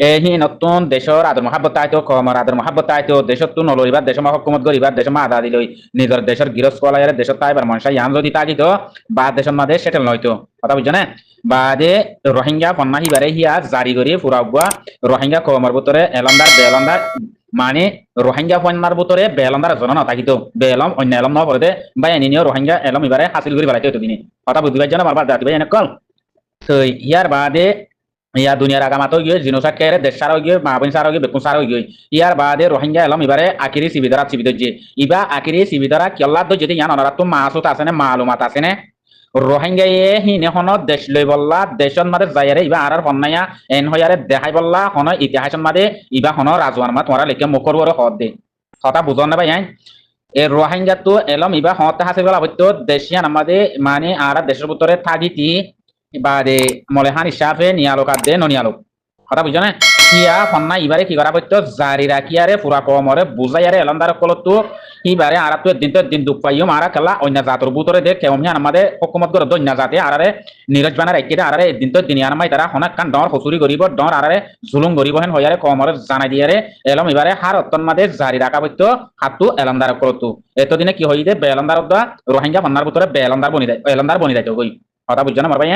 হি নতুন দেশৰ আদৰ মহাব্বত আইতো কমৰ আদৰ মহাব্বত আইতো দেশত তো নলৰিবাৰ দেশ মা হকুমত গৰিবাৰ দেশ মা আদা দিলৈ নিজৰ দেশৰ গিৰস কলায়াৰে দেশত তাইবাৰ মনসা ইয়ান যদি তাগিতো বা দেশৰ মাদে সেটেল নয়তো কথা বুঝছনে বাদে রোহিঙ্গা ফন্না হিবারে হিয়া জারি করি ফুরাগুয়া রোহিঙ্গা কমর ভিতরে এলন্দার বেলন্দার মানে রোহিঙ্গা ফন্নার ভিতরে বেলন্দার জন নাথাকিতো বেলম অন্য এলম ন পরে বা এনিনিও রোহিঙ্গা এলম ইবারে হাসিল করি বেলাইতো দিনে কথা বুঝি পাইছ না বারবার দাতি ভাই এনেকল তো ইয়ার বাদে ইয়া দুনিয়ার আগামাতো গিয়ে জিনোসাইড কেরে দেশ সারা গিয়ে মাহবিন সারা গিয়ে বেকুন সারা গিয়ে ইয়ার বাদে রোহিঙ্গা এলম ইবারে আকিরি সিবিদারা সিবিদে ইবা আকিরি সিবিদারা কিল্লা তো যদি ইয়ান অনারা তো মাসুত আছে না মালুমাত আছে না রোহিঙ্গা হিনে হন দেশ লই বললা দেশন মাদে যাইরে ইবা আর ফন্নায়া এন হয়ারে দেখাই বললা হন ইতিহাসন মাদে ইবা হন রাজওয়ান মা তোমারা লেকে মুখর বড় হদ দে কথা বুঝন না ভাই এ রোহিঙ্গা তো এলম ইবা হত হাসে বলা হইতো দেশিয়ান আমাদের মানে আর দেশের ভিতরে থাকিতি বাদে মলেহান হিসাবে নিয়ালোক আদে ননিয়ালোক কথা বুঝছো না হিয়া ফন্না ইবারে কি করা হইতো জারি রাখিয়ারে পুরা কমরে বুঝাইয়ারে এলন্দার কলতো ইবারে আর তো দিন দুঃখ পাইও মারা খেলা অন্য জাতর ভিতরে দেখ কেমন আমাদের হকুমত করে দন্য জাতে আরে নিরজ বানা রাখিতে আরে দিন তো দিন আনামাই তারা হনাক কান ডর হসুরি করিব ডর আরে জুলুম করিব হেন হইয়ারে কমরে জানাই দিয়ারে এলম ইবারে হার অত্তন মাদে জারি রাখা হইতো হাতু এলন্দার কলতো এতদিনে কি হইতে বেলন্দার দা রোহিঙ্গা ফন্নার ভিতরে বেলন্দার বনি দেয় কই কথা বুঝছো না মার ভাই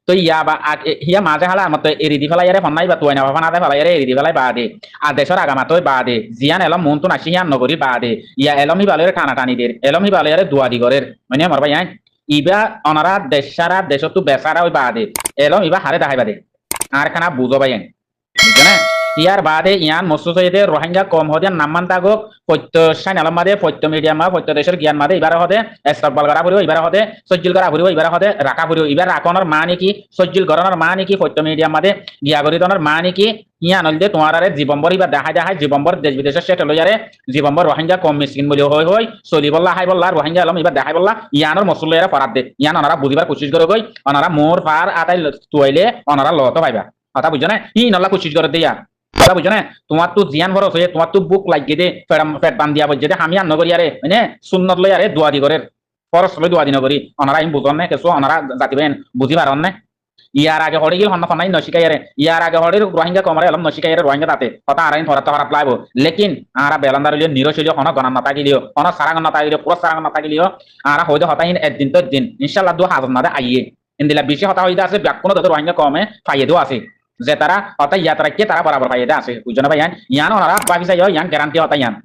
তো ইয়া বা হিয়া মাঝে হালা মত এরি দি ফেলাই ফন্নাই বা তুই না ফানাতে ফেলাই এরি দি ফেলাই বাদে আর দেশের আগামাতই বাদে জিয়ান এলম মন তো নাসি হিয়ান নগরী বাদে ইয়া এলমি বালের টানা টানি দের এলমি বালের দুয়াদি গরের মানে আমার ভাই ইবা অনারা দেশ সারা দেশ তো বেসারা ওই বাদে এলম ইবা হারে দেখাই বাদে আর খানা বুঝো ভাই বুঝছো না ইয়ার বাদে ইয়ান মসুসইদে রোহিঙ্গা কম হদে নামমান তাগক পত্য সাইন আলম মাদে পত্য মিডিয়াম মা পত্য দেশের জ্ঞান মাদে এবারে হদে এস্তাকবাল করা ফুরিব এবারে হদে সজ্জিল করা ফুরিব এবারে হদে রাখা ফুরিব এবার রাখনের মা নাকি সজ্জিল গরনের মা নাকি পত্য মিডিয়াম মাদে গিয়াগরিতনের মা নাকি ইয়ান হলদে তোমার আরে জীবম্বর ইবা দেখাই দেখাই জীবম্বর দেশ বিদেশের সেটেল হইয়ারে জীবম্বর রোহিঙ্গা কম মিসকিন বলি হই চলি বললা হাই বললা রোহিঙ্গা আলম এবার দেখাই বললা ইয়ানোর মসুলেরা ফরাত দে ইয়ান ওনারা বুঝিবার কোশিশ করে গই ওনারা মোর ফার আতাই তুয়াইলে ওনারা লত পাইবা কথা বুঝছো না ই নল্লা কোশিশ করে দিয়া কথা বুঝছো না তোমার তো জিয়ান ভরস হয়ে তোমার তো বুক লাগিয়ে দে পেট বান্ধিয়া বলছে দে আমি আর নগরী আরে মানে সুন্নত লই আরে দোয়া দি করে ফরস লই দোয়া দি নগরী ওনারা আমি বুঝন না কেসো ওনারা জাতিবেন বুঝি পারন না ইয়ার আগে হড়ে গিল হন্না ফন্নাই নশিকাই আরে ইয়ার আগে হড়ে রোহিঙ্গা কমারে এলম নশিকাই আরে রোহিঙ্গা তাতে কথা আরাইন ধরা তো হারাপ লাইবো লেকিন আরা বেলান্দার লিও নিরশলিও হন গণন নাতা গিলিও হন সারাঙ্গ নাতা গিলিও পুরো সারাঙ্গ নাতা গিলিও আরা হইদে হতাইন একদিন তো দিন ইনশাআল্লাহ 2000 মাদে আইয়ে ইনদিলা বেশি হতা হইদা আছে ব্যাক কোনো রোহিঙ্গা কমে ফাইয়েদো আছে যে তারা অর্থাৎ ইয়াত্রাকে তারা বরাবর ফাইদা আছে বুঝছো না ভাই ইয়ান ওনারা বাকি চাই ইয়ান গ্যারান্টি হতা ইয়ান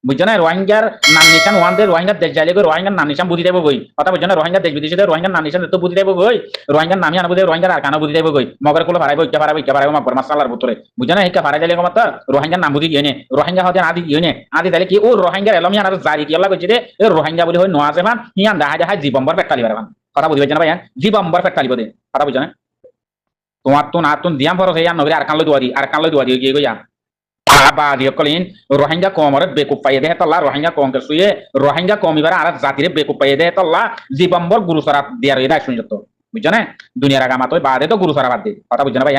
বুঝছো না রোহিঙ্গার নাম নিশান ওয়ান রোহিঙ্গার দেশ যাইলে রোহিঙ্গার নাম নিশান বুঝি দেবো গই কথা বুঝছো না রোহিঙ্গার দেশ বিদেশে রোহিঙ্গার নাম নিশান তো বুঝি দেবো গই রোহিঙ্গার নামই আনা বুঝে রোহিঙ্গার আর কানা বুঝি দেবো গই মগর কুলো ফারাইবো ইকা ফারাইবো মগর মাসালার ভিতরে বুঝছো না ইকা ফারাই যাইলে কমাত রোহিঙ্গার নাম বুঝি গিয়ে রোহিঙ্গা হতে আদি গিয়ে আদি তাহলে কি ও রোহিঙ্গার এলমিয়ান আর জারি কি আল্লাহ কইছে রে রোহিঙ্গা বলি হই নোয়াজে মান হিয়ান দেখা দেখা জীবম্বর পেটকালি বারে কথা বুঝি পাইছ না ভাই জীবম্বর পেটকালি বদে কথা বুঝছো না তোমার তো না তুমি দিয়াম ফরস ইয়ান নগরে আর কান লই দুয়াদি গিয়ে গইয়া বা দিয়ে কলিন রোহিঙ্গা কমরে বেকুপ পাইয়ে দেহে তল্লা রোহিঙ্গা কম কে সুয়ে রোহিঙ্গা কম ইবারে আর জাতিরে বেকুপ পাইয়ে দেহে তল্লা জীবম্বর গুরুসরা দিয়ার এটা শুনজত বুঝছো না দুনিয়ার আগামাতই বাদে তো গুরুসরা বাদ দে কথা বুঝছো না ভাই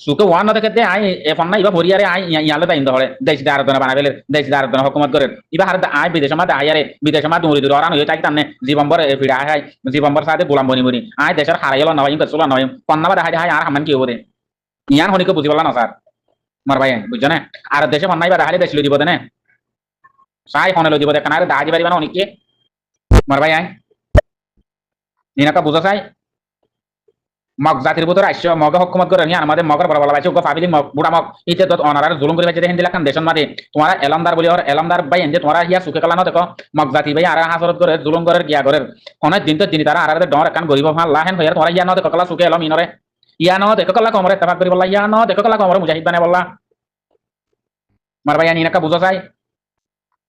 সুকে ওয়ান না দেখতে আই এখন না ইবা ভরিয়ারে আই ইয়ালে তাইন ধরে দেশ দার দনা বানাবেলে দেশ দার দনা হুকুমত করে ইবা হার আই বিদেশ মা আইয়ারে বিদেশ মা দুরি দুরি অরান হই তাকি তানে জীবম্বর ফিড়া আই জীবম্বর সাথে গোলাম বনি বনি আই দেশের হারাইলো না ভাই কসলা না ভাই পন্নাবা দেখা যায় আর হামান কি হবো দে ইয়ান হনিকে বুঝিবলা না স্যার মার ভাই বুঝছো না আর দেশে পন্নাইবা দেখালে দেশ লই দিব দে না সাই ফোনে লই দিব দে কানারে দাহাজি পারিবা না অনেকে মার ভাই আই নিনাকা বুঝা চাই মগ জাতির ভিতরে আসছে মগ হকুমত করে নিয়ে আমাদের মগর বড় বলা পাইছে ওকে ফাবিলি মগ বুড়া মগ ইতে তো অনারার জুলুম করে পাইছে দেখেন দিলাখান দেশন মাদে তোমারা এলামদার বলি আর এলামদার ভাই এনজে তোমারা হিয়া সুখে কালা না দেখো মগ জাতি ভাই আর হাসরত করে জুলুম করে গিয়া করে অনেক দিন তো দিন তারা আর ডর কান গরিব ভাল লাহেন হইয়া তোমরা ইয়া না দেখো কালা সুখে এলম ইনরে ইয়া না দেখো কালা কমরে তাবাক করি বলা ইয়া না দেখো কালা কমরে মুজাহিদ বানে বলা মার ভাই নিনাকা বুঝা চাই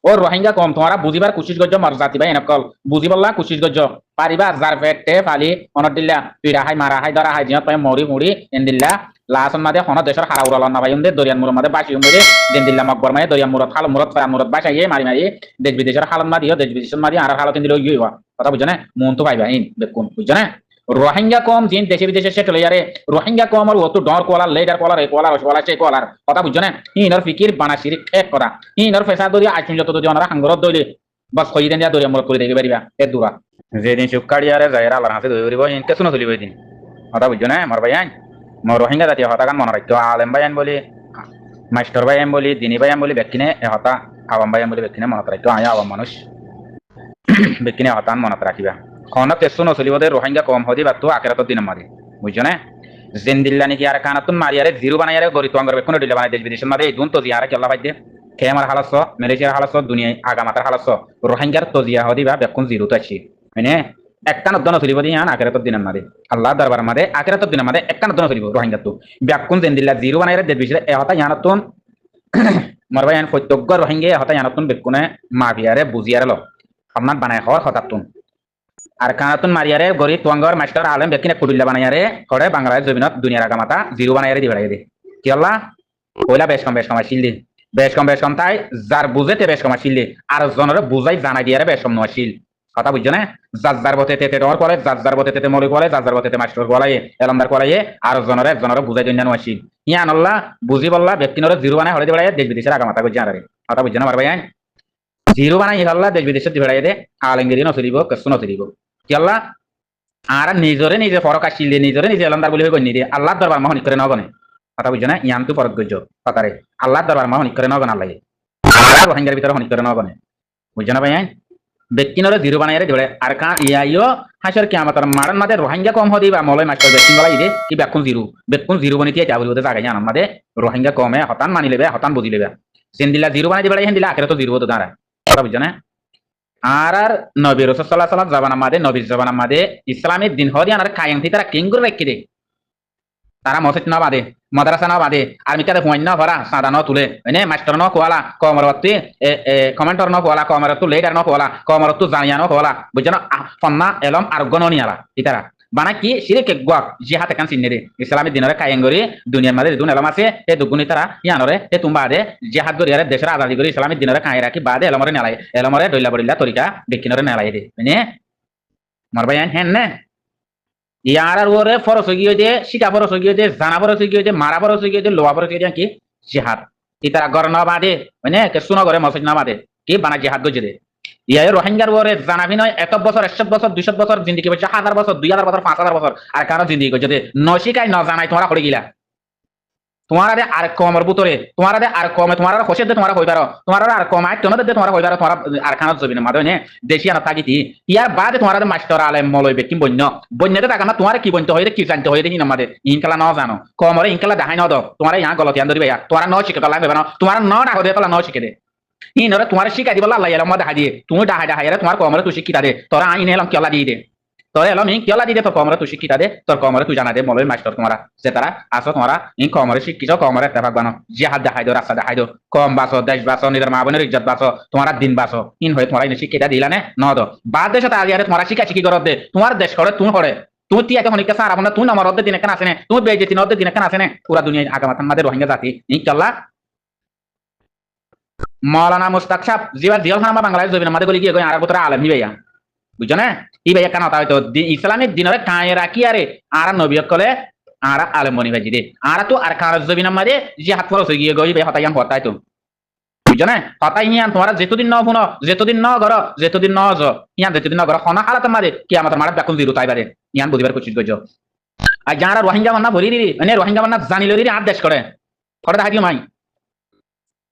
ও রোহিঙ্গা কম তোমারা বুঝিবার কোশিশ করছো মার জাতি ভাই এনকল বুঝি বললা কোশিশ করছো পারিবা যার পেটে ফালি অনত দিল্লা পিড়া হাই মারা হাই ধরা হাই জিনত পাই মরি মুড়ি এন্দিল্লা লাসন মাদে হন দেশের হারা উড়াল না ভাই দরিয়ান মুর মাদে বাসি মুড়ে দিন দিল্লা মকবর মাই দরিয়ান মুরত হাল মুরত ফারা মুরত বাসাইয়ে মারি মারি দেশ বিদেশের হালত মাদিও দেশ বিদেশের মাদি আর হালত দিল ইয়ে হওয়া কথা বুঝছো না মন তো পাইবা ইন বেকুন বুঝছো না রোহিঙ্গা কম জিন দেশে বিদেশে সেটেল ইয়ারে রোহিঙ্গা কম আর অত ডর কলার লেডার কলার এ কলার ওলা সে কলার কথা বুঝছো না ইনর ফিকির বানা শিরিক এক করা ইনর ফেসা দরি আইছুন যত যদি ওনারা হাঙ্গরত দইলে বাস কই দেন দরিয়া মুরত করে দেখে পারিবা এ দুরা যেদিন সুকাড়িয়ারে যায়রা আল্লাহর হাতে দই করিব ইনকে শুনো তুলিব দিন কথা বুঝছো না মার ভাই রোহিঙ্গা জাতীয় হতাগান মনে রাখতো আলেম ভাইয়ান বলি মাস্টার ভাইয়ান বলি দিনী ভাইয়ান বলি ব্যক্তিনে হতা আওয়াম ভাইয়ান বলি ব্যক্তিনে মনত রাখতো আয়া আওয়াম মানুষ ব্যক্তিনে হতান মনত রাখিবা খনক তেসু নচলিবদে রোহিঙ্গা কম হদি বাতো আকেরাতর দিন মারি বুঝছো না জিন্দিল্লা নাকি আর কানাতুন মারিয়ারে জিরো বানাইয়ারে গরি তোয়াঙ্গর বেকুন ডিলে বানাই দেশ বিদেশের মাঝে এই দুন তো জিয়ারে কেল্লা বাইদে খেমার হালাস মালয়েশিয়ার হালাস দুনিয়ায় আগামাতার হালাস রোহিঙ্গার তো জিয়া হদি বা বেকুন জিরো তো আছি মানে একটান উদ্যান চলিব দিয়ে আকেরাতর দিনের মাঝে আল্লাহ দরবার মাঝে আকেরাতর দিনের মাঝে একটান উদ্যান চলিব রোহিঙ্গা তো বেকুন জিন্দিল্লা জিরো বানাইয়ারে দেশ বিদেশে এহতা ইয়ানতুন মরবাই আন প্রত্যজ্ঞ রোহিঙ্গা এহতা ইয়ানতুন বেকুনে মাভিয়ারে বুঝিয়ারে ল আপনার বানায় হওয়ার হতাতুন আর কানাতুন মারিয়ারে গরি তোয়াঙ্গর মাস্টার আলেম বেকিনে কুডিল্লা বানাইয়ারে করে বাংলাদেশ জমিনত দুনিয়ার আগামাতা জিরো বানাইয়ারে দি বেড়াই দে কি আল্লাহ কইলা বেশ কম আসিল বেশ কম তাই যার বুঝেতে বেশ কম আসিল আর জনের বুঝাই জানাই দিয়ারে বেশ কম নশিল কথা বুঝছো না যার বতে তেতে ডর করে যার বতে তেতে মলি করে যার বতে মাস্টার বলাই এলমদার করাইয়ে আর জনের বুঝাই দিন নশিল ইয়ান আল্লাহ বুঝি বললা ব্যক্তিনরে জিরো বানাই হলে দি বেড়াই দেশ বিদেশের আগামাতা কই জানারে কথা বুঝছো না মারবাই জিরো বানাই আল্লাহ দেশ বিদেশের দি বেড়াই দে আলেঙ্গিরি নচলিব কেসু নচলিব কি আল্লাহ আর নিজে ফরক আসিলে নিজে এলন্দার বলি হয়ে গণ্য দিয়ে আল্লাহ দরবার মহনি করে নগনে কথা বুঝছো না ইয়ান তু ফরক গজ্য কথারে আল্লাহ দরবার মহনি করে নগন আল্লাহ আর রোহিঙ্গার ভিতরে হনি করে নগনে বুঝছো না ভাই ব্যক্তিনরে জিরো বানাইরে দিবে আর কা ইয়াইও হাসর কি আমাদের মারন মাদে রোহিঙ্গা কম হদি বা মলয় মাস্টার ব্যক্তিন বলাই দে কি বেকুন জিরো বানি দিয়ে যাবলি বলতে জায়গা জানান মাদে রোহিঙ্গা কমে হতান মানি লেবে হতান বুঝি লেবে সেন্দিলা জিরো বানাই দিবে হেন দিলা আখেরে তো জিরো তো দাঁড়া কথা বুঝছো না আর নবী রাসূল সাল্লাল্লাহু আলাইহি ওয়াসাল্লাম জামানা মাদে নবীর জামানা মাদে ইসলামের দিন হরিয়ান আর কায়াম থি তারা কিং করে রাখি দে তারা মসজিদ না বাদে মাদ্রাসা না বাদে আর মিটারে পয়েন্ট না ভরা সাদা ন তুলে মানে মাস্টার ন কোয়ালা কমরবর্তী কমেন্টর ন কোয়ালা কমরতু লেডার ন কোয়ালা কমরতু জানিয়া ন কোয়ালা বুঝছো ফন্না এলম আর গণনিয়ালা ইতারা বানা কি শিরকে গক জিহাদ কান সিনরে ইসলামের দিনরে কায়াম করি দুনিয়ার মাঝে দুন এলম আছে এ দুগুনি তারা ইয়ানরে এ তুম বাদে জিহাদ করি আর দেশের আজাদি করি ইসলামের দিনরে কায় রাখি বাদে এলমরে নেলাই এলমরে দইলা বড়িলা তরিকা বেকিনরে নেলাই দে মানে মারবাই হেন না ইয়ার আর ওরে ফরস গিয়ে দে শিকা ফরস গিয়ে দে জানা ফরস গিয়ে দে মারা ফরস গিয়ে দে লোয়া ফরস গিয়ে কি জিহাদ ইতারা গর না বাদে মানে কে শুনো করে মসজিদ না বাদে কি বানা জিহাদ গজে দে ইয়া রোহিঙ্গার ওরে জানাবি নয় 1 বছর 100 বছর 200 বছর জিন্দেগি বলছে 1000 বছর 2000 বছর 5000 বছর আর কারো জিন্দেগি গজে দে নশিকাই ন জানাই তোমরা করে গিলা তোমারা দে আর কমর বুতরে তোমারা দে আর কমে তোমারা হোসে দে তোমরা কইবারো তোমারা আর কমাই তোমাদের দে তোমরা কইবারো তোমরা আর খানাত জবিনে মাদনে দেশি আর থাকিতি ইয়ার বাদে তোমারা দে মাস্টার আলেম মলই ব্যক্তি বন্যতে টাকা না তোমার কি বন্ত হইরে কি জানতে হইরে হিন আমাদের ইনকালা ন জানো কমরে ইনকালা দেখাই ন দ তোমারা ইয়া গলতি আন ধরিবা তোমরা ন শিখে লাগবে না তোমারা ন ডাক দে তোলা ন শিখে দে ইনরে তোমার শিখাই দিবলা আল্লাহ এলম দেখা দিয়ে তুমি ডাহাই তোমার কমরে তুই শিক্ষিতা দে তোরা আইন এলম কেলা দিয়ে দে তোর এলম ইন কেলা দিয়ে তোর কমরে তুই শিক্ষিতা দে তোর কমরে তুই জানা দে মলই মাস্টার তোমরা যে তারা আসো তোমরা ইন কমরে শিক্ষিত কমরে তেফাক বানো জিহাদ দেখাই দো রাস্তা দেখাই দো কম বাসো দেশ বাসো নিজের মা বোনের ইজ্জত বাসো তোমরা দিন বাসো ইন হয়ে তোমরা ইন শিক্ষিতা দিলা নে ন দো বাদ দেশে তা আগে তোমরা শিক্ষা শিক্ষি করত দে তোমার দেশ করে তুমি করে তুমি তি এত হনিকা সারা বনা তুমি আমার দিনে কেন আসেনে তুমি বেজেতি নদ দিনে কেন আসেনে পুরা দুনিয়া আগামাতান মাদের রোহিঙ্গা জাতি ইনশাআল্লাহ মৌলানা মুস্তাক সাহেব জিওয়ার জিয়ালখানা বাংলাদেশ জমিনের মাঝে গলি গিয়ে আর গোতরা আলেম ভাইয়া বুঝছো না ই ভাইয়া কেন হয়তো ইসলামিক দিনের কায়ে রাখি আরে আর নবী কলে আর আলেম বনি ভাজি দে আর তো আর কার জমিনের মাঝে যে হাত খরচ হয়ে গিয়ে গই ভাই হতাইয়ান হতাই তো বুঝছো না হতাই ইয়ান তোমার যেতদিন ন ফোন যেতদিন ন ঘর যেতদিন ন জ ইয়ান যেতদিন ন ঘর খনা হালাত মাঝে কি আমার মারা বেকুন জিরো তাই বারে ইয়ান বুঝিবার কোশিশ করছো আর যারা রোহিঙ্গা মান্না ভরি দিদি মানে রোহিঙ্গা মান্না জানিল দিদি আর দেশ করে দেখা দিও মাই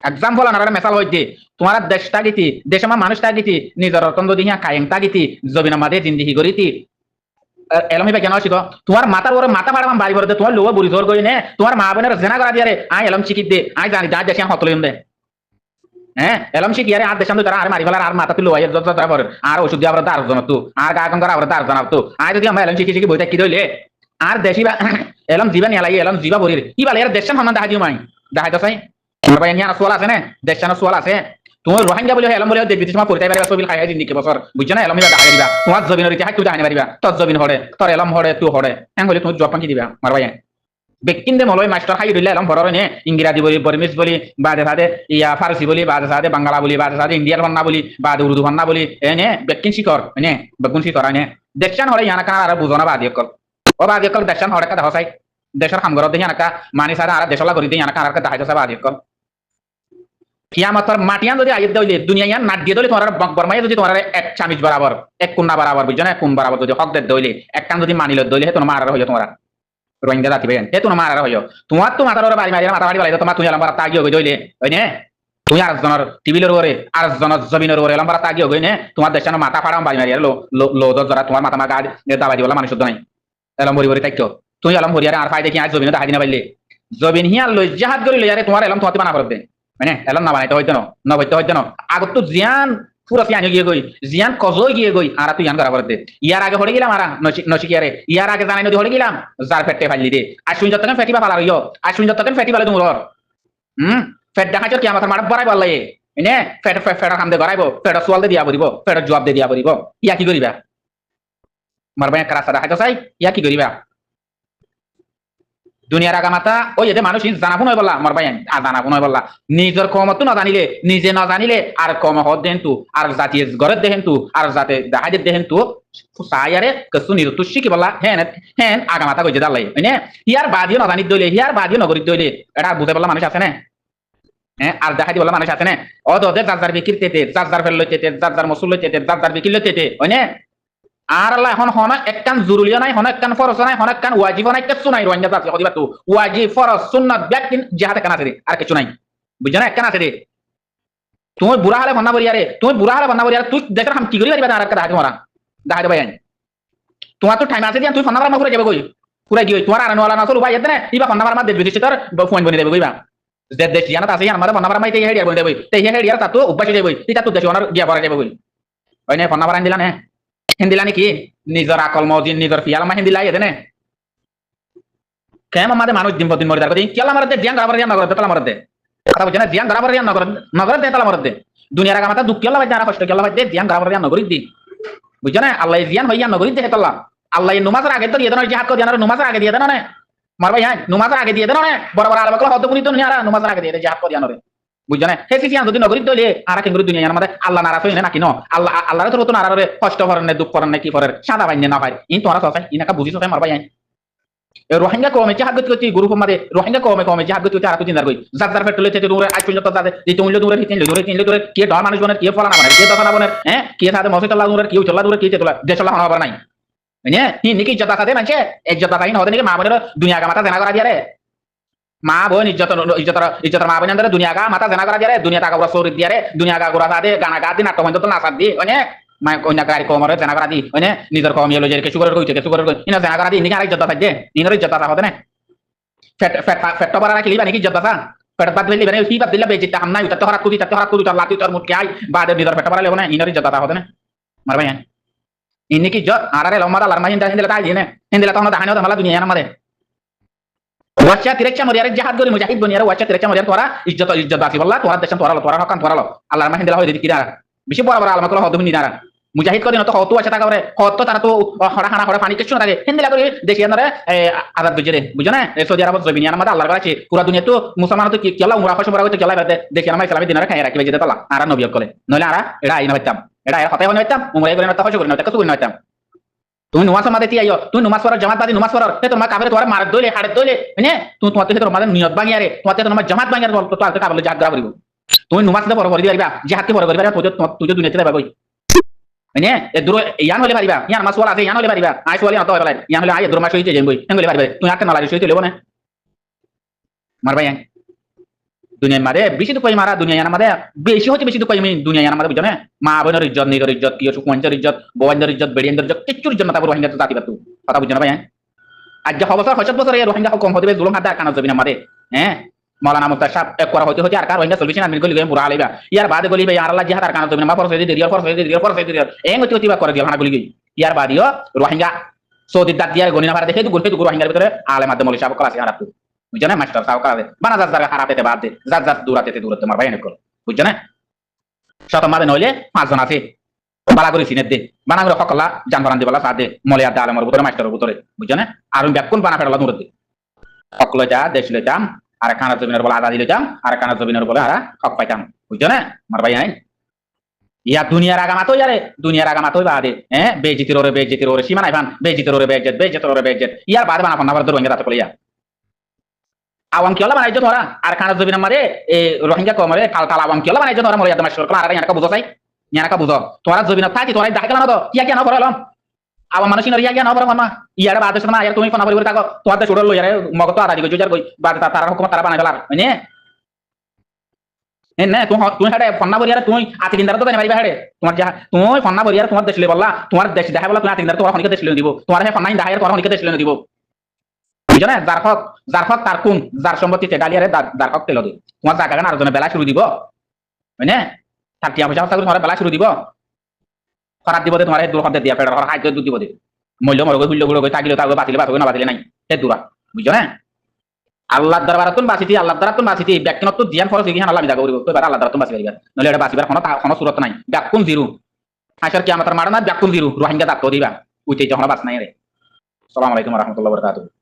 এক্সাম্পল আনারা মেসাল হইতে তোমার দেশটা গীতি দেশ আমার মানুষটা গীতি নিজের রতন যদি হিয়া কায়েংটা গীতি জবিনা মাদে জিন্দিগি করিতি এলমি ভাই কেন শিখো তোমার মাথার ওর মাথা পাড়াম বাড়ি বলতে তোমার লোক বুড়ি জোর করি নে তোমার মা বোনের জেনা করা দিয়ে আই এলম শিখি দে আই জানি যা দেশে হতলিম দে হ্যাঁ এলম শিখি আরে আর দেশাম তারা আর মারি ফেলার আর মাথা তুলো যত তারপর আর ওষুধ দিয়ে আবার দার জানাতো আর গা কম করা আবার দার জানাতো আই যদি আমরা এলম শিখি বইটা কি দইলে আর দেশি বা এলম জিবা নিয়ে লাগে এলম জিবা বলি কি বলে এর দেশাম হানা দেখা দিও মাই দেখাই তো চাই সোয়াল আছে না দেশানো সোয়াল আছে তোমার রোহিঙ্গা বলে এলম বলে বিদেশ মা পরিতাই পারিবা সবিল খাইয়া জিন্দিকে বছর বুঝছো না এলম দেখা দিবা তোমার জমিনের ইতিহাস তুই জানি পারিবা তোর জমিন হরে তোর এলম হরে তুই হরে হ্যাঁ বলে তুমি জব পাঙ্কি দিবা মার ভাই ব্যক্তিন্দে মলয় মাস্টার খাই দিলে এলম ভররে নে ইংরেজি বলি বর্মিস বলি বাদে সাদে ইয়া ফারসি বলি বাদে সাদে বাংলা বলি বাদে সাদে ইন্ডিয়ার ভান্না বলি বাদে উর্দু ভান্না বলি এনে ব্যক্তিন শিকর এনে বেগুন শিকর এনে দেশান হরে ইয়ানা কানা আর বুঝনা বাদি অকল ও বাদি অকল দেশান হরে কা দেখাই দেশের খামগর দেখি আনাকা মানি সারা আর দেশলা করি দিই আনাকা আর কা দেখাই বাদি অকল কিয়ামতর মাটিয়ান যদি আইত দইলে দুনিয়া ইয়ান নাট দিয়ে দইলে তোমার বর্মাইয়া যদি তোমার এক চামিচ বরাবর এক কুন্না বরাবর বুঝছো না কোন বরাবর যদি হক দে দইলে এক কান যদি মানিল দইলে তোমার মারার হইলো তোমার রোহিঙ্গা জাতি বেন হে তোমার মারা হইও তোমার তো মাথার বাড়ি মারি মাথা বাড়ি বাড়ি তোমার তুই আলাম তাগিও গই দইলে ওই নে তুই আর জনের টিভিলের ওরে আর জনের জমিনের ওরে এলাম তাগিও গই নে তোমার দেশের মাথা ফাড়াম বাড়ি মারি লো জরা তোমার মাথা মাগা দাবাই বলা মানুষ নাই এলাম বড়ি বড়ি তাইতো তুই আলাম হরিয়ারে আর ফাই দেখি আজ জমিনে দেখা দিনা পাইলে জমিন হিয়ার লই জাহাজ গরি লই আরে তোমার এলাম তোমাতে বানা করতে মানে এলাম না বানাইতে হইতো না হইতে হইতো না আগত তো জিয়ান পুরো সিয়ানি গিয়ে গই জিয়ান কজই গিয়ে গই আর তুই ইয়ান করা করতে ইয়ার আগে হড়ে গেলাম আর নচিকিয়ারে ইয়ার আগে জানাই নদী হড়ে গেলাম যার ফেটে ফাইলি দে আর শুন যতক্ষণ ফেটিবা পালা রইও আর শুন যতক্ষণ ফেটি পালে তোমার ফেট দেখাইছো কি আমার মাঠ বড়াই বললাই এনে ফেট ফেট কাম দে গড়াইবো ফেট সোয়াল দে দিয়া পড়িব ফেট জবাব দে দিয়া পড়িব ইয়া কি করিবা মারবা এক রাস্তা দেখাইতো চাই ইয়া কি করিবা দুনিয়ার আগামাতা ওই যে মানুষ জানাবো নয় বললা আমার ভাই জানাবো নয় বললা নিজের কমত না জানিলে নিজে না জানিলে আর কম হদ দেন তু আর জাতি ঘরের দেখেন তু আর জাতে দেখাই দেখেন তু সায়ারে কসু নিরতুষ্টি কি বললা হ্যাঁ হ্যাঁ আগামাতা কইছে দালাই মানে ইয়ার বাদিও না জানি দইলে ইয়ার বাদিও নগরী দইলে এটা বুঝে বললা মানুষ আছে না হ্যাঁ আর দেখাই বললা মানুষ আছে না ওদের যার বিক্রি তেতে যার ফেল লইতে যার মসুল লইতে যার বিক্রি লইতে হয় না আর আল্লাহ এখন হন একখান জরুরিও নাই হন একখান ফরজ নাই হন একখান ওয়াজিব নাই কিছু নাই রোহিঙ্গা জাতি কদিবা তো ওয়াজিব ফরজ সুন্নাত ব্যাকিন জিহাদ কেন আছে রে আর কিছু নাই বুঝছ না একখান আছে রে তুমি বুড়া হলে বন্না বলি আরে তুমি বুড়া হলে বন্না বলি আরে তুই দেখে হাম কি করি পারিবা আর একটা দাহাই মারা দাহাই দেবাই তোমার তো টাইম আছে দিয়া তুই ফন্না মারা ঘুরে যাবে কই পুরা গিয়ে তোমার আর নওয়ালা না চলো ভাই এতে ইবা ফন্না মারা দেব বিদেশে তোর ফোন বনে দেবে কইবা দেশ জানা আছে আমার ফন্না মারা মাইতে হেডিয়া বনে দেবে তে হেডিয়া তা তো অভ্যাস হয়ে যাবে এটা তো দেশ ওনার গিয়া পড়া যাবে কই ওই নে ফন্না মারা দিলা না হিন্দিলা নাকি নিজের আকল মজিন নিজের ফিয়াল মা হিন্দিলা এদেনে কেন আমাদের মানুষ দিন প্রতিদিন মরে দাঁড়াতে কেলা মারতে জিয়ান গারাবার জিয়ান নগর তালা মারতে কথা বুঝছেন জিয়ান গারাবার জিয়ান নগর দে তালা মারতে দুনিয়ার আগে মাথা দুঃখ কেলা বাজে আর কষ্ট কেলা বাজে জিয়ান গারাবার জিয়ান নগরী দি বুঝছেন আল্লাহ জিয়ান হইয়া নগরী দেখে তাল্লা আল্লাহ নুমাজের আগে তো দিয়ে দেন জিহাদ করে দেন নুমাজের আগে দিয়ে দেন না মার ভাই হ্যাঁ নুমাজের আগে দিয়ে দেন না বড় বড় আলম হদ পুনি তো নিয়ারা নুমাজের আগে দিয়ে জিহাদ করে দেন বুঝছেন হে সিয়ান যদি নগরী দলে আর কেন দুনিয়ার মধ্যে আল্লাহ নারাজ হই না নাকি ন আল্লাহ আল্লাহর তো নারারে কষ্ট করেন না দুঃখ করেন না কি করেন সাদা বাইনে না ভাই ইন তোরা সসাই ইনাকা বুঝিস সসাই মারবা আই রোহিঙ্গা কমে জিহাদ করতে গ্রুপ মধ্যে রোহিঙ্গা কমে জিহাদ করতে আর দিন কই যার পেট্রোল থেকে দূরে আজ পর্যন্ত তাদের যে তুমিলে দূরে দূরে কে ডর মানুষ বনে কে ফলা না বনে কে দফা না বনে হ্যাঁ কে সাথে মসজিদুল্লাহ দূরে কি চলা দূরে কি চলা দেশলা হওয়া নাই মানে নিকি ইজ্জত আছে মানছে ইজ্জত আছে না হতে নাকি মা বোনের দুনিয়া গা মাথা জানা করা দিয়ে রে মা বোন ইজ্জত মা বোনের দুনিয়া গা মাথা জানা করা দিয়ে রে দুনিয়া টাকা পুরো সৌরি দিয়ে রে দুনিয়া গা গোড়া সাথে গানা গা দি নাটক তো নাচার দি মানে মা কন্যা গাড়ি কমরে জানা করা দি মানে নিজের কম ইয়ে লইছে সুগার কইছে সুগার কই ইনা জানা করা দি নিকে আর ইজ্জত আছে দে ইনর ইজ্জত আছে হতে না ফেট বাড়া রাখলি বানি ইজ্জত আছে ফেট বাদ দিলি বানি কি বাদ দিলা বেজিত হাম নাই উতা হরাত কুদি তার লাতি তোর মুটকে আই বাদে নিজের ফেট বাড়া লেব না ইনর ইজ্জত আছে হতে না মার ভাই ইনি কি ইজ্জত আরে লম্মা আলার মাইন দাহিন দিলা তাই দিনে হিন্দিলা তো দাহানো মালা দুনিয়া আমাদের ওয়াচ্চা তিরেচ্চা মরিয়ারে জাহাদ গরি মুজাহিদ বনিয়ারে ওয়াচ্চা তিরেচ্চা মরিয়ার তোরা ইজ্জত বাকি বললা তোরা দেশন তোরা হকান তোরা আল্লাহর মাহিন দিলা হই দিদি কিরা বেশি বড় বড় আলমা কল হদ হুনি নারা মুজাহিদ কদিন তো হতো আছে তাকে হত তারা তো হড়া হানা হড়া পানি কিছু না থাকে হিন্দিলা করে দেখি আনারে আজাদ বুঝে রে বুঝো না সৌদি আরব জমিনিয়ার মধ্যে আল্লাহর কাছে পুরা দুনিয়া তো মুসলমান তো কেলা উমরা খসম বড় হইতে কেলা বাদে দেখি আমার ইসলামী দিনারে খাই রাখি বেজে তালা আর নবী কলে নইলে আর এটা আইনা হইতাম এটা এর কথাই হইতাম উমরা করে না তো হসো করে না তো কিছু হইতাম তুমি নুমাজ মাদে তি আইও তুমি নুমাজ পড়ার জামাত বাদি নুমাজ পড়ার তে তোমার কাফের তোমার মার দইলে হাড়ে দইলে মানে তুমি তোমার তে তোমার নিয়ত ভাঙিয়ারে তোমার জামাত ভাঙিয়ারে বল তো আলতে কাবলে জাত করা করিব তুমি নুমাজ দে বড় করে দিবা জিহাদ কে বড় করে দিবা তুই দুনিয়াতে যাবা কই মানে এ দূর ইয়ান হলে পারিবা ইয়ান মাস ওয়ালা আছে ইয়ান হলে পারিবা আই সোয়ালি না তো হলে ইয়ান হলে আই দূর মাস হইতে যাইবই হেঙ্গলে পারিবা তুই আকে না লাগি হইতে লেব না মার ভাই দুনিয়ার মারে বেশি তো কই মারা দুনিয়ার মারে বেশি হচ্ছে বেশি তো কই আমি দুনিয়ার মারে বুঝছো না মা বোনের ইজ্জত নিজের ইজ্জত কি সুকুমাঞ্জের ইজ্জত বওয়াঞ্জের ইজ্জত বেড়িয়াঞ্জের ইজ্জত কিচ্ছুর ইজ্জত না তারপর রোহিঙ্গা জাতি বাতু কথা বুঝছো না ভাই আজ যে বছর 60 বছর এই রোহিঙ্গা কম হতে জুলুম হাত কানা জমিনা মারে হ্যাঁ মাওলানা মুস্তাশাব এক করা হতে হতে আর কার রোহিঙ্গা সলিউশন আমি গলি মুরা আলাইবা ইয়ার বাদে গলি ভাই আর আল্লাহ জিহাদ আর কানা জমিনা মা ফরজ দি রিয়াল ফরজ দি রিয়াল ফরজ দি এং হতে হতে করে দিল হানা গলি গই ইয়ার বাদিও রোহিঙ্গা সৌদি দাদ দিয়ার গনিনা ভাড়া দেখে তো গুলফে তো রোহিঙ্গার ভিতরে আলেম আদম মৌলভী সাহেব কলা আছে হারাতু বুঝছো না মাস্টার সাহেব কলা বানা যার হারাতে বাদ দে যার দূরাতে মার ভাই এনে কর বুঝছো না শত মাদে নইলে 5 জন আছে বালা করে সিনে দে বানা করে হকলা জান বারান দিবালা সাদে মলে আদা আলমর ভিতরে মাস্টারের ভিতরে বুঝছো না আর ব্যাকুল বানা ফেড়লা দূর দে হকলে যা দেশ লে যাম আর খানা জমিনের বলে আদা দিলে যাম আর খানা জমিনের বলে আর হক পাইতাম বুঝছো না মার ভাই আইন ইয়া দুনিয়ার আগামাত ইয়ারে দুনিয়ার আগামাত বাদে হ্যাঁ বেজিতির ওরে সীমা নাই ভান বেজিতির ওরে বেজেত ইয়ার বাদে বানা ফন্না ভারত রোহিঙ্গা তাতে কলিয়া আওয়াম কিলা বানাইছো তোরা আর খানা জমিন মারে এ রোহিঙ্গা কমরে কাল আওয়াম কিলা বানাইছো তোরা মরিয়া তোমার সরকার আর ইয়ানকা বুঝো চাই ইয়ানকা বুঝো তোরা জমিন থাকি তোরা দেখা গেল না তো ইয়া কেন করলাম আবার মানুষ ইয়া জ্ঞান হবে না ইয়ারে বাদ দেশ না ইয়ার তুমি ফোনা পরিবার থাকো তোমার দেশ ওড়ল ইয়ারে মগত আদাদি গই যার গই বাদ তারা হুকুমত তারা বানাই ফেলার মানে না তুমি হাড়ে ফন্না বরিয়ারে তুমি আতি দিন তো মারিবা হাড়ে তোমার যা তুমি ফন্না বরিয়ারে তোমার দেশ বললা তোমার দেশ দেখা বলা তুমি আতি দিন তোমার অনেক দেশ দিব তোমার হে ফন্না দাহায়ের তোমার অনেক দেশ দিব বুঝছো না যার হক তার কোন যার সম্পত্তিতে ডালিয়ারে যার হক তেল দিব তোমার জায়গা গান আর জনে বেলা শুরু দিব মানে তার টিয়া পয়সা তোমার বেলা শুরু দিব খরাত দিব তোমার দূর হতে দিয়া ফেডার হাইতে দুধ দিব মূল্য মরগই হুল্লো গুলো থাকিলে থাকবে বাতিলে বাতিলে না বাতিলে নাই সে দূরা বুঝছো না আল্লাহ দরবারাতুন বাসিতি আল্লাহ দরবারাতুন বাসিতি ব্যক্তিনত ধ্যান খরচ কি আল্লাহ মিদা করিব কইবার আল্লাহ দরবারাতুন বাসি করিবা নলে এটা বাসিবার কোনো সুরত নাই ব্যাকুন জিরু আশার কিয়ামতের মারনা ব্যাকুন জিরু রোহিঙ্গা দাঁত দিবা উইতে যখন বাস নাই রে আসসালামু আলাইকুম ওয়া রাহমাতুল্লাহি ওয়া বারাকাতুহু